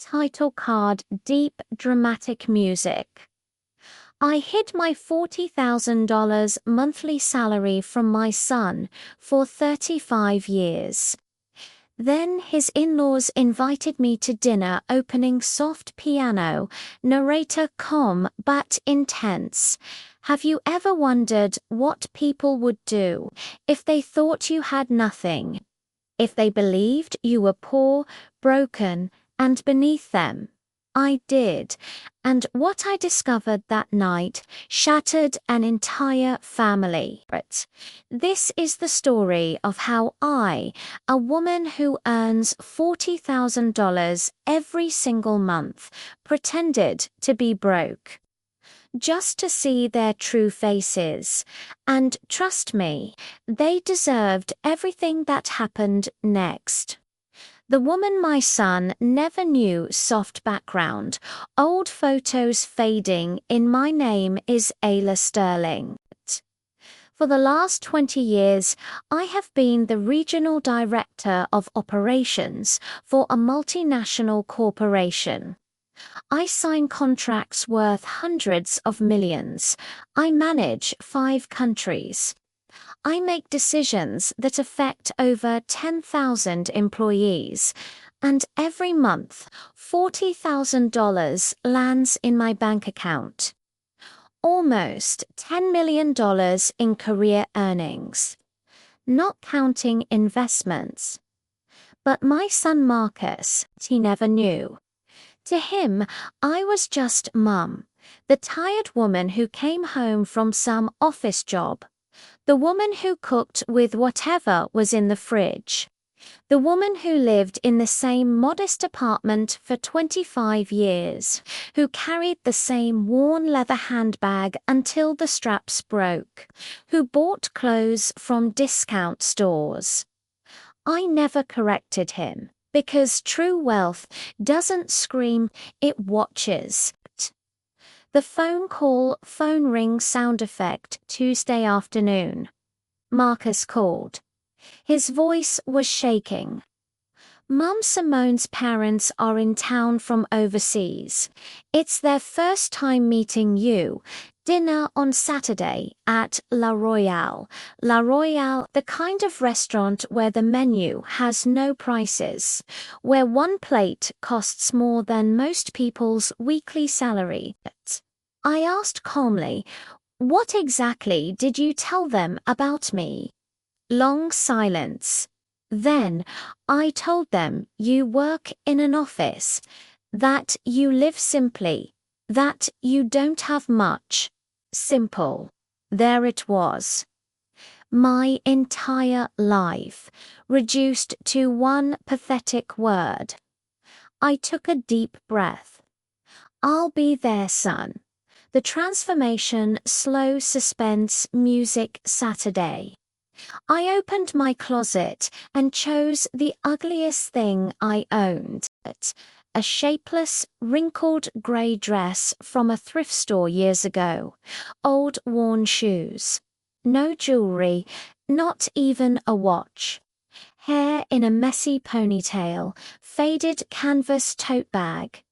title card deep dramatic music. I hid my $40,000 monthly salary from my son for 35 years. Then his in-laws invited me to dinner opening soft piano, narrator calm but intense. Have you ever wondered what people would do if they thought you had nothing? If they believed you were poor, broken, and beneath them? I did, and what I discovered that night shattered an entire family. This is the story of how I, a woman who earns $40,000 every single month, pretended to be broke, just to see their true faces. And trust me, they deserved everything that happened next. The woman my son never knew. Soft background, old photos fading. In my name is Ayla Sterling. For the last 20 years, I have been the regional director of operations for a multinational corporation. I sign contracts worth hundreds of millions. I manage 5 countries. I make decisions that affect over 10,000 employees, and every month, $40,000 lands in my bank account. Almost $10 million in career earnings, not counting investments. But my son Marcus, he never knew. To him, I was just Mum, the tired woman who came home from some office job. The woman who cooked with whatever was in the fridge. The woman who lived in the same modest apartment for 25 years, who carried the same worn leather handbag until the straps broke, who bought clothes from discount stores. I never corrected him, because true wealth doesn't scream, it watches. The phone ring sound effect. Tuesday afternoon. Marcus called. His voice was shaking. Mum, Simone's parents are in town from overseas. It's their first time meeting you. Dinner on Saturday at La Royale. La Royale, the kind of restaurant where the menu has no prices, where one plate costs more than most people's weekly salary. I asked calmly, "What exactly did you tell them about me?" Long silence. Then I told them you work in an office, that you live simply, that you don't have much. Simple. There it was. My entire life, reduced to one pathetic word. I took a deep breath. I'll be there, son. The transformation, slow suspense music. Saturday. I opened my closet and chose the ugliest thing I owned. A shapeless, wrinkled grey dress from a thrift store years ago. Old worn shoes. No jewelry, not even a watch. Hair in a messy ponytail, faded canvas tote bag.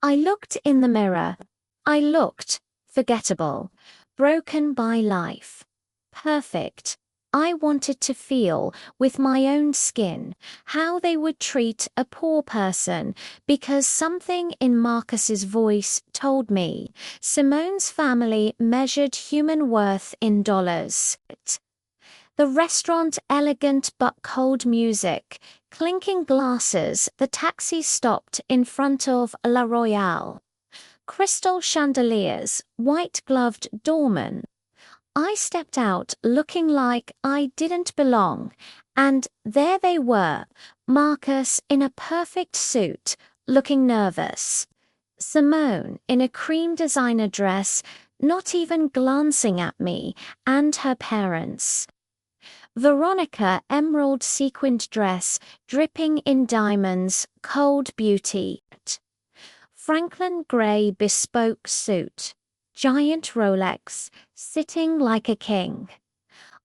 I looked in the mirror. I looked forgettable, broken by life. Perfect. I wanted to feel, with my own skin, how they would treat a poor person, because something in Marcus's voice told me Simone's family measured human worth in dollars. The restaurant, elegant but cold music, clinking glasses. The taxi stopped in front of La Royale. Crystal chandeliers, white-gloved doorman. I stepped out looking like I didn't belong, and there they were, Marcus in a perfect suit, looking nervous. Simone in a cream designer dress, not even glancing at me, and her parents. Veronica, emerald sequined dress, dripping in diamonds, cold beauty. Franklin, grey bespoke suit, giant Rolex, sitting like a king.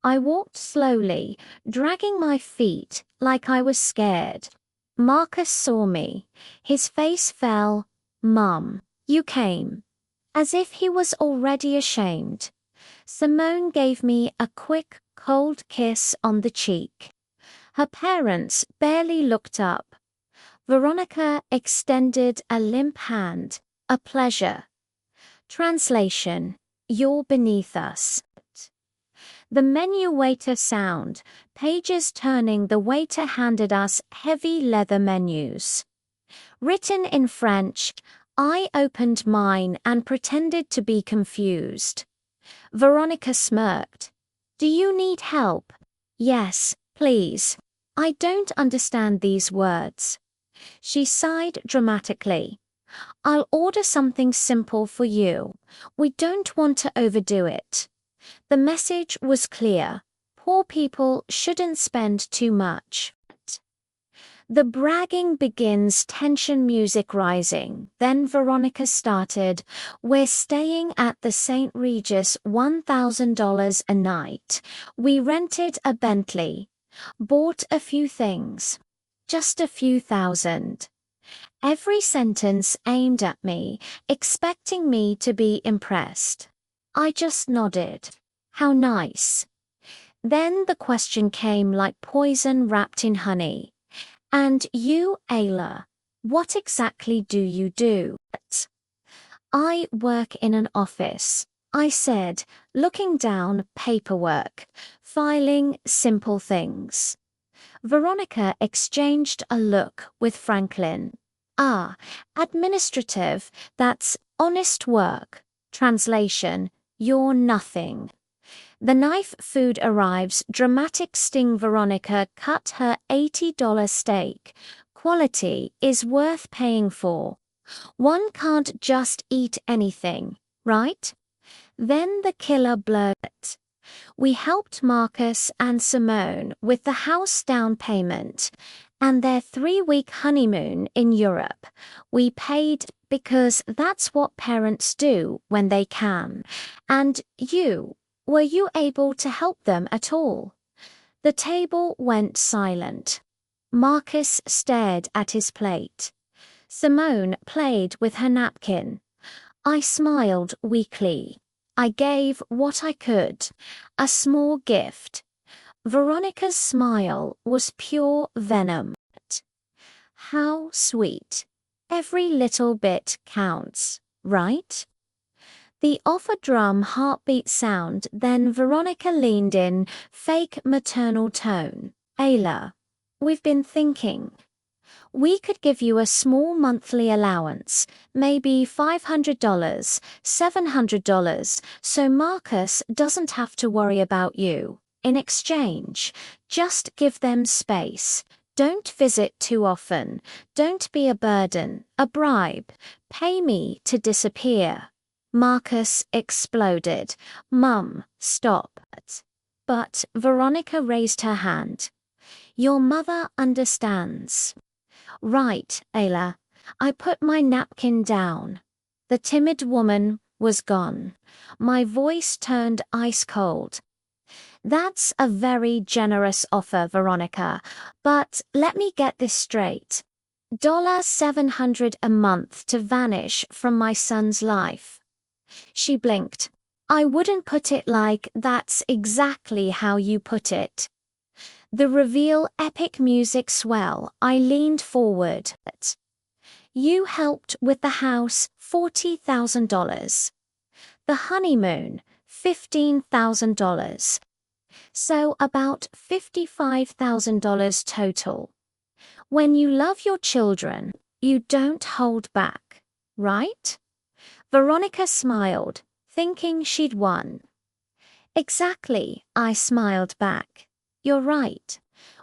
I walked slowly, dragging my feet like I was scared. Marcus saw me. His face fell. Mum, you came. As if he was already ashamed. Simone gave me a quick, cold kiss on the cheek. Her parents barely looked up. Veronica extended a limp hand. A pleasure. Translation: You're beneath us. The menu waiter sound, pages turning. The waiter handed us heavy leather menus. Written in French, I opened mine and pretended to be confused. Veronica smirked. Do you need help? Yes, please. I don't understand these words. She sighed dramatically. I'll order something simple for you. We don't want to overdo it. The message was clear. Poor people shouldn't spend too much. The bragging begins, tension music rising. Then Veronica started. We're staying at the St. Regis, $1,000 a night. We rented a Bentley. Bought a few things. Just a few thousand. Every sentence aimed at me, expecting me to be impressed. I just nodded. How nice. Then the question came like poison wrapped in honey. And you, Ayla, what exactly do you do? I work in an office, I said, looking down. Paperwork, filing, simple things. Veronica exchanged a look with Franklin. Ah, administrative, that's honest work. Translation: You're nothing. The knife food arrives. Dramatic sting. Veronica cut her $80 steak. Quality is worth paying for. One can't just eat anything, right? Then the killer blurted. We helped Marcus and Simone with the house down payment and their 3-week honeymoon in Europe. We paid because that's what parents do when they can. And were you able to help them at all? The table went silent. Marcus stared at his plate. Simone played with her napkin. I smiled weakly. I gave what I could, a small gift. Veronica's smile was pure venom. How sweet. Every little bit counts, right? The offer drum heartbeat sound. Then Veronica leaned in, fake maternal tone. Ayla, we've been thinking. We could give you a small monthly allowance, maybe $500, $700, so Marcus doesn't have to worry about you. In exchange, just give them space. Don't visit too often. Don't be a burden, a bribe. Pay me to disappear. Marcus exploded. Mum, stop. But Veronica raised her hand. Your mother understands. Right, Ayla. I put my napkin down. The timid woman was gone. My voice turned ice cold. That's a very generous offer, Veronica, but let me get this straight. $700 a month to vanish from my son's life. She blinked. I wouldn't put it like that's exactly how you put it. The reveal, epic music swell. I leaned forward. You helped with the house, $40,000. The honeymoon, $15,000. So about $55,000 total. When you love your children, you don't hold back, right? Veronica smiled, thinking she'd won. Exactly, I smiled back. You're right.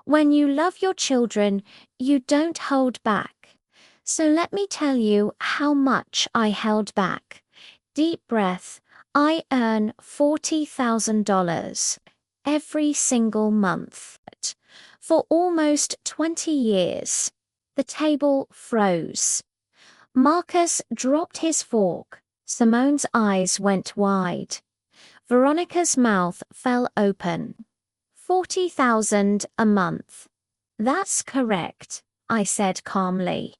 When you love your children, you don't hold back. So let me tell you how much I held back. Deep breath. I earn $40,000 every single month. For almost 20 years. The table froze. Marcus dropped his fork. Simone's eyes went wide. Veronica's mouth fell open. $40,000 a month. That's correct. I said calmly.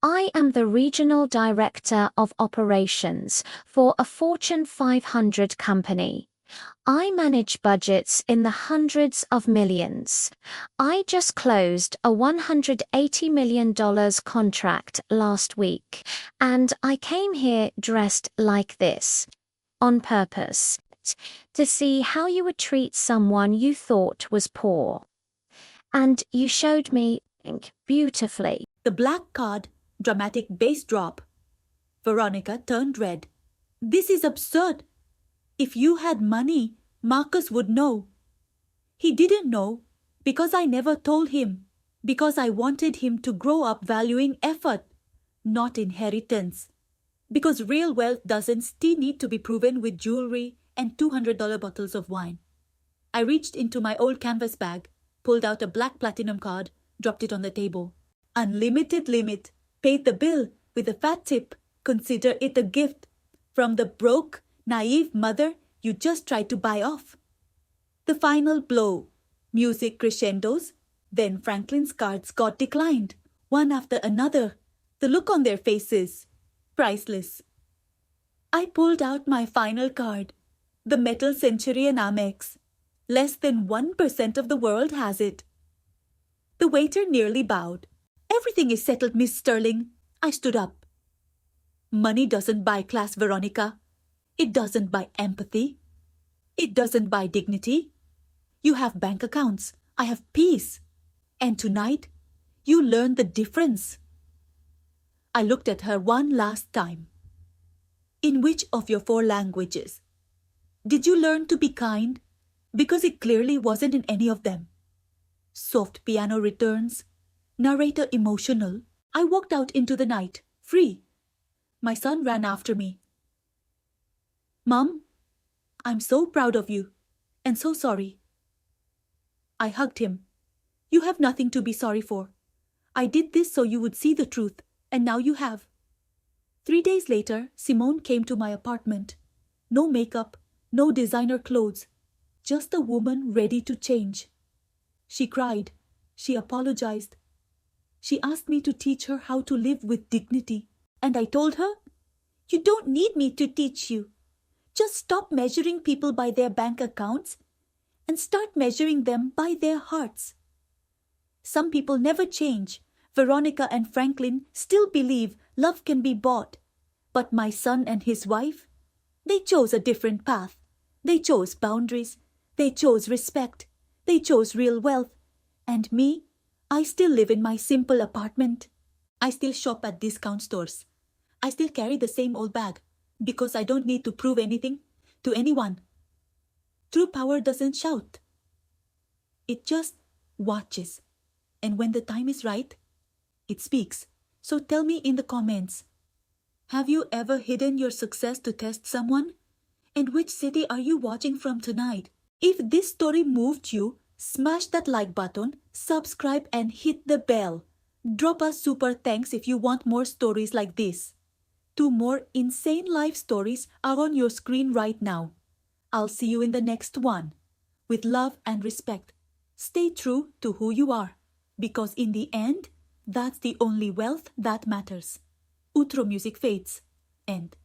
I am the Regional Director of Operations for a Fortune 500 company. I manage budgets in the hundreds of millions. I just closed a $180 million contract last week, and I came here dressed like this, on purpose, to see how you would treat someone you thought was poor. And you showed me beautifully. The black card, dramatic bass drop. Veronica turned red. This is absurd. If you had money, Marcus would know. He didn't know because I never told him, because I wanted him to grow up valuing effort, not inheritance. Because real wealth doesn't still need to be proven with jewelry and $200 bottles of wine. I reached into my old canvas bag, pulled out a black platinum card, dropped it on the table. Unlimited limit. Paid the bill with a fat tip. Consider it a gift from the broke, naive mother you just tried to buy off. The final blow. Music crescendos. Then Franklin's cards got declined, one after another. The look on their faces. Priceless. I pulled out my final card. The metal Centurion Amex. Less than 1% of the world has it. The waiter nearly bowed. Everything is settled, Miss Sterling. I stood up. Money doesn't buy class, Veronica. It doesn't buy empathy. It doesn't buy dignity. You have bank accounts. I have peace. And tonight, you learn the difference. I looked at her one last time. In which of your 4 languages did you learn to be kind? Because it clearly wasn't in any of them. Soft piano returns. Narrator emotional. I walked out into the night, free. My son ran after me. Mom, I'm so proud of you, and so sorry. I hugged him. You have nothing to be sorry for. I did this so you would see the truth, and now you have. 3 days later, Simone came to my apartment. No makeup, no designer clothes, just a woman ready to change. She cried. She apologized. She asked me to teach her how to live with dignity. And I told her, you don't need me to teach you. Just stop measuring people by their bank accounts and start measuring them by their hearts. Some people never change. Veronica and Franklin still believe love can be bought. But my son and his wife, they chose a different path. They chose boundaries. They chose respect. They chose real wealth. And me, I still live in my simple apartment. I still shop at discount stores. I still carry the same old bag because I don't need to prove anything to anyone. True power doesn't shout. It just watches. And when the time is right, it speaks. So tell me in the comments, have you ever hidden your success to test someone? And which city are you watching from tonight? If this story moved you, smash that like button, subscribe and hit the bell. Drop a super thanks if you want more stories like this. 2 more insane life stories are on your screen right now. I'll see you in the next one. With love and respect, stay true to who you are. Because in the end, that's the only wealth that matters. Outro music fades. End.